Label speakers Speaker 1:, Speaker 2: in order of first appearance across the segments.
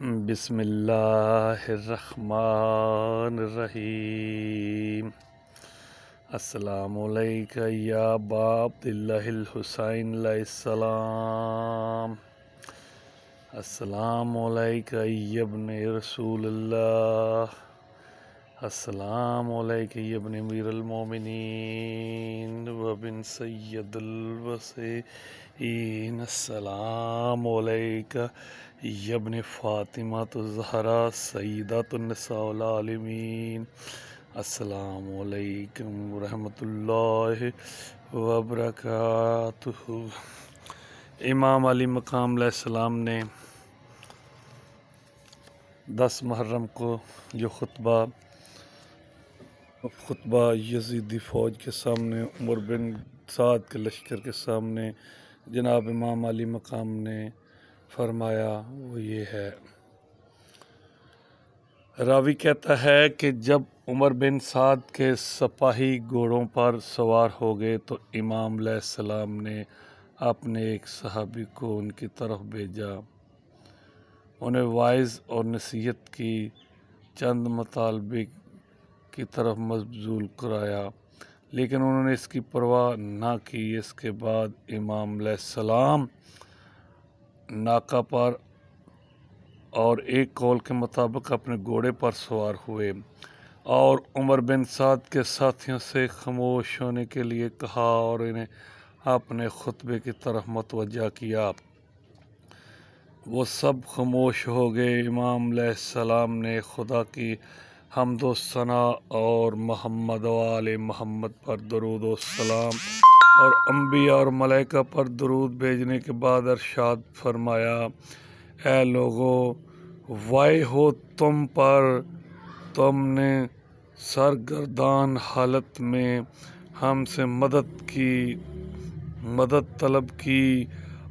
Speaker 1: بسم اللہ الرحمن الرحیم۔ السلام علیکہ یا ابا عبداللہ الحسین علیہ السلام۔ السلام علیکہ یا ابن رسول اللہ۔ السلام علیکہ یا ابن امیر المومنین وابن سید الوصیین۔ السلام علیکہ یا ابن فاطمۃ الزہرا سیدۃ النساء العالمین۔ السلام علیکم ورحمۃ اللہ وبرکاتہ۔ امام علی مقام علیہ السلام نے 10 محرم کو جو خطبہ یزیدی فوج کے سامنے، عمر بن سعد کے لشکر کے سامنے جناب امام علی مقام نے فرمایا وہ یہ ہے۔ راوی کہتا ہے کہ جب عمر بن سعد کے سپاہی گھوڑوں پر سوار ہو گئے تو امام علیہ السلام نے اپنے ایک صحابی کو ان کی طرف بھیجا، انہیں واعظ اور نصیحت کی، چند مطالبے کی طرف مبذول کرایا، لیکن انہوں نے اس کی پرواہ نہ کی۔ اس کے بعد امام علیہ السلام ناکہ پر اور ایک قول کے مطابق اپنے گھوڑے پر سوار ہوئے اور عمر بن سعد کے ساتھیوں سے خاموش ہونے کے لیے کہا اور انہیں اپنے خطبے کی طرف متوجہ کیا۔ وہ سب خاموش ہو گئے۔ امام علیہ السلام نے خدا کی حمد و ثنا اور محمد و آل محمد پر درود و سلام اور انبیاء اور ملائکہ پر درود بھیجنے کے بعد ارشاد فرمایا، اے لوگو، وائے ہو تم پر، تم نے سرگردان حالت میں ہم سے مدد طلب کی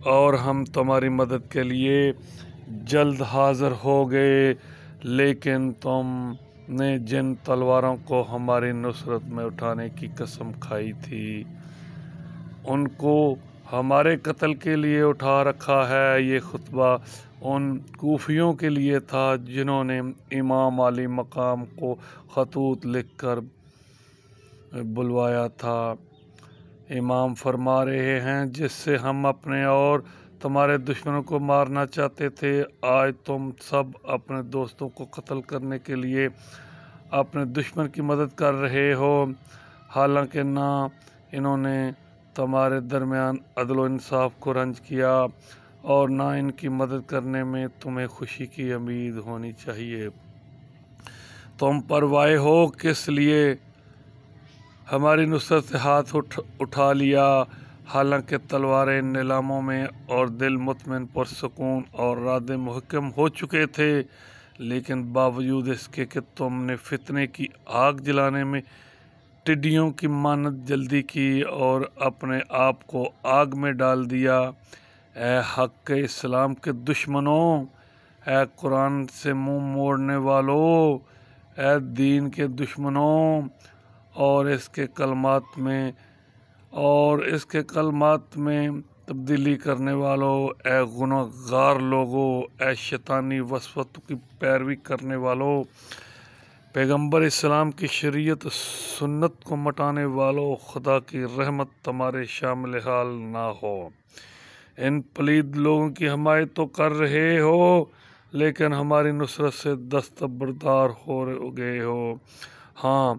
Speaker 1: اور ہم تمہاری مدد کے لیے جلد حاضر ہو گئے، لیکن تم نے جن تلواروں کو ہماری نصرت میں اٹھانے کی قسم کھائی تھی ان کو ہمارے قتل کے لیے اٹھا رکھا ہے۔ یہ خطبہ ان کوفیوں کے لیے تھا جنہوں نے امام علی مقام کو خطوط لکھ کر بلوایا تھا۔ امام فرما رہے ہیں، جس سے ہم اپنے اور تمہارے دشمنوں کو مارنا چاہتے تھے، آج تم سب اپنے دوستوں کو قتل کرنے کے لیے اپنے دشمن کی مدد کر رہے ہو، حالانکہ نہ انہوں نے تمہارے درمیان عدل و انصاف کو رنج کیا اور نہ ان کی مدد کرنے میں تمہیں خوشی کی امید ہونی چاہیے۔ تم پروائے ہو کس لیے ہماری نصرت سے ہاتھ اٹھا لیا، حالانکہ تلواریں نیلاموں میں اور دل مطمئن پرسکون اور ارادے محکم ہو چکے تھے، لیکن باوجود اس کے کہ تم نے فتنے کی آگ جلانے میں ٹڈیوں کی مانند جلدی کی اور اپنے آپ کو آگ میں ڈال دیا۔ اے حق اسلام کے دشمنوں، اے قرآن سے منہ موڑنے والوں، اے دین کے دشمنوں اور اس کے کلمات میں تبدیلی کرنے والوں، اے گناہ گار لوگوں، اے شیطانی وسوسوں کی پیروی کرنے والوں، پیغمبر اسلام کی شریعت سنت کو مٹانے والوں، خدا کی رحمت تمہارے شامل حال نہ ہو۔ ان پلید لوگوں کی حمایت تو کر رہے ہو، لیکن ہماری نصرت سے دستبردار ہو گئے ہو۔ ہاں،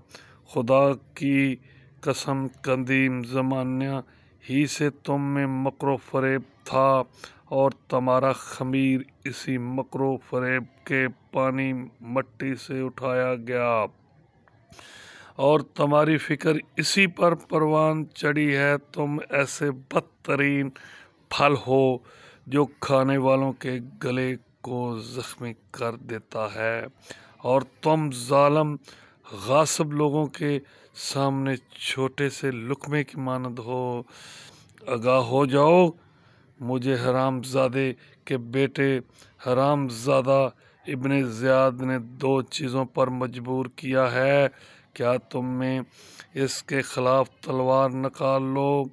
Speaker 1: خدا کی قسم، قدیم زمانہ ہی سے تم میں مکر و فریب تھا اور تمہارا خمیر اسی مکر و فریب کے پانی مٹی سے اٹھایا گیا اور تمہاری فکر اسی پر پروان چڑھی ہے۔ تم ایسے بدترین پھل ہو جو کھانے والوں کے گلے کو زخمی کر دیتا ہے، اور تم ظالم غاصب لوگوں کے سامنے چھوٹے سے لقمے کی مانند ہو۔ آگاہ ہو جاؤ، مجھے حرام زادے کے بیٹے حرام زادہ ابن زیاد نے 2 چیزوں پر مجبور کیا ہے، کیا تم میں اس کے خلاف تلوار نکال لو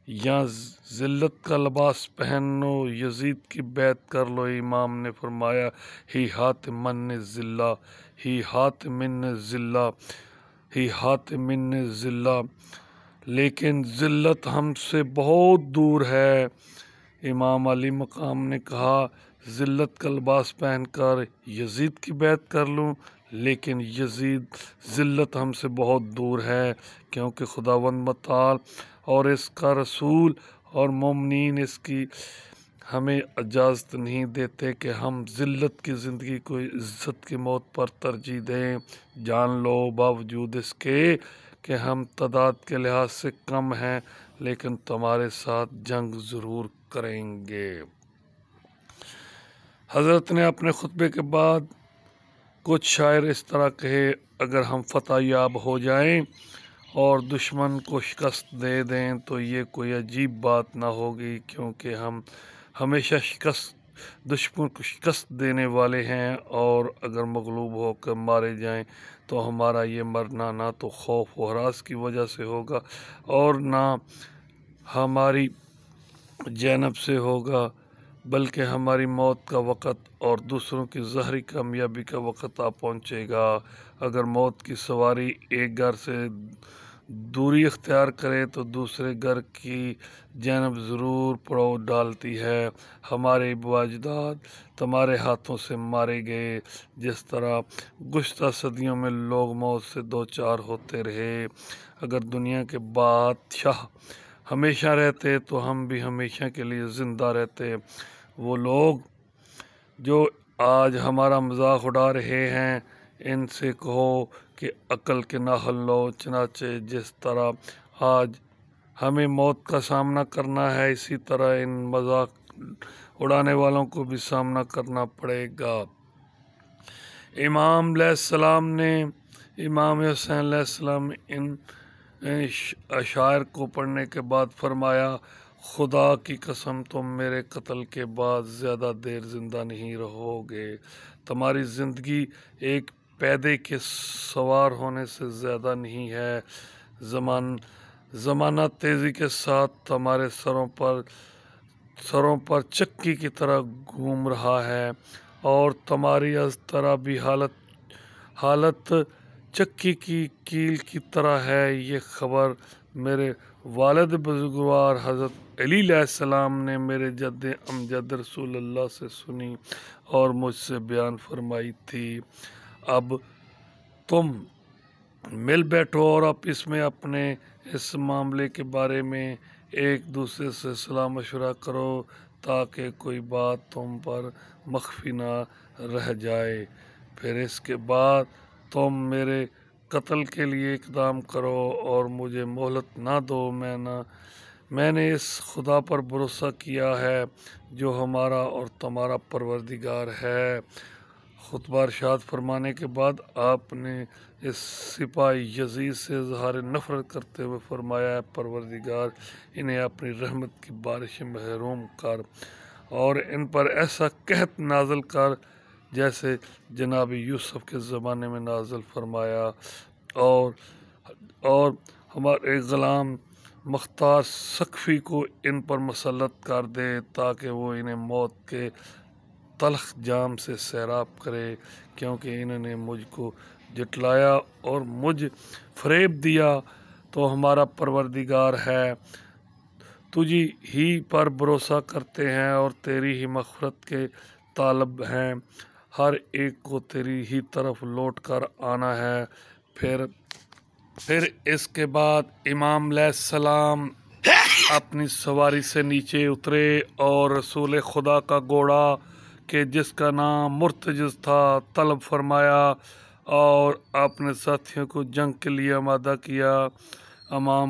Speaker 1: یا ذلت کا لباس پہنو، یزید کی بیعت کر لو۔ امام نے فرمایا ہی ہاتھ من ذلہ، ہی ہاتھ من ذلہ، ہی ہاتھ من ذلہ، لیکن ذلت ہم سے بہت دور ہے۔ امام علی مقام نے کہا ذلت کا لباس پہن کر یزید کی بیعت کر لوں، لیکن یزید ذلت ہم سے بہت دور ہے، کیونکہ خداوند متعال اور اس کا رسول اور مومنین اس کی ہمیں اجازت نہیں دیتے کہ ہم ذلت کی زندگی کو عزت کی موت پر ترجیح دیں۔ جان لو باوجود اس کے کہ ہم تعداد کے لحاظ سے کم ہیں، لیکن تمہارے ساتھ جنگ ضرور کریں گے۔ حضرت نے اپنے خطبے کے بعد کچھ شاعر اس طرح کہے، اگر ہم فتح یاب ہو جائیں اور دشمن کو شکست دے دیں تو یہ کوئی عجیب بات نہ ہوگی، کیونکہ ہم ہمیشہ دشمن کو شکست دینے والے ہیں، اور اگر مغلوب ہو کر مارے جائیں تو ہمارا یہ مرنا نہ تو خوف و ہراس کی وجہ سے ہوگا اور نہ ہماری جانب سے ہوگا، بلکہ ہماری موت کا وقت اور دوسروں کی ظاہری کامیابی کا وقت آ پہنچے گا۔ اگر موت کی سواری ایک گھر سے دوری اختیار کرے تو دوسرے گھر کی جانب ضرور پڑاؤ ڈالتی ہے۔ ہمارے ابا اجداد تمہارے ہاتھوں سے مارے گئے، جس طرح گزشتہ صدیوں میں لوگ موت سے دوچار ہوتے رہے۔ اگر دنیا کے بادشاہ ہمیشہ رہتے تو ہم بھی ہمیشہ کے لیے زندہ رہتے۔ وہ لوگ جو آج ہمارا مذاق اڑا رہے ہیں، ان سے کہو کہ عقل کے ناخن لو، چنانچہ جس طرح آج ہمیں موت کا سامنا کرنا ہے، اسی طرح ان مذاق اڑانے والوں کو بھی سامنا کرنا پڑے گا۔ امام علیہ السلام نے امام حسین علیہ السلام ان اشعار کو پڑھنے کے بعد فرمایا، خدا کی قسم تم میرے قتل کے بعد زیادہ دیر زندہ نہیں رہو گے۔ تمہاری زندگی ایک پیدے کے سوار ہونے سے زیادہ نہیں ہے۔ زمانہ تیزی کے ساتھ تمہارے سروں پر چکی کی طرح گھوم رہا ہے، اور تمہاری اضطرابی حالت چکی کی کیل کی طرح ہے۔ یہ خبر میرے والد بزرگوار حضرت علی علیہ السلام نے میرے جد امجد رسول اللہ سے سنی اور مجھ سے بیان فرمائی تھی۔ اب تم مل بیٹھو اور آپس میں اپنے اس معاملے کے بارے میں ایک دوسرے سے صلاح مشورہ کرو، تاکہ کوئی بات تم پر مخفی نہ رہ جائے۔ پھر اس کے بعد تم میرے قتل کے لیے اقدام کرو اور مجھے مہلت نہ دو۔ میں نے اس خدا پر بھروسہ کیا ہے جو ہمارا اور تمہارا پروردگار ہے۔ خطبہ ارشاد فرمانے کے بعد آپ نے اس سپاہی یزید سے اظہار نفرت کرتے ہوئے فرمایا، اے پروردگار، انہیں اپنی رحمت کی بارش محروم کر اور ان پر ایسا قحط نازل کر جیسے جناب یوسف کے زمانے میں نازل فرمایا، اور ہمارے غلام مختار ثقفی کو ان پر مسلط کر دے، تاکہ وہ انہیں موت کے تلخ جام سے سیراب کرے، کیونکہ انہوں نے مجھ کو جھٹلایا اور مجھ فریب دیا۔ تو ہمارا پروردگار ہے، تجھی ہی پر بھروسہ کرتے ہیں اور تیری ہی مغفرت کے طالب ہیں، ہر ایک کو تیری ہی طرف لوٹ کر آنا ہے۔ پھر اس کے بعد امام علیہ السلام اپنی سواری سے نیچے اترے اور رسول خدا کا گھوڑا کہ جس کا نام مرتجز تھا طلب فرمایا، اور اپنے ساتھیوں کو جنگ کے لیے آمادہ کیا۔ امام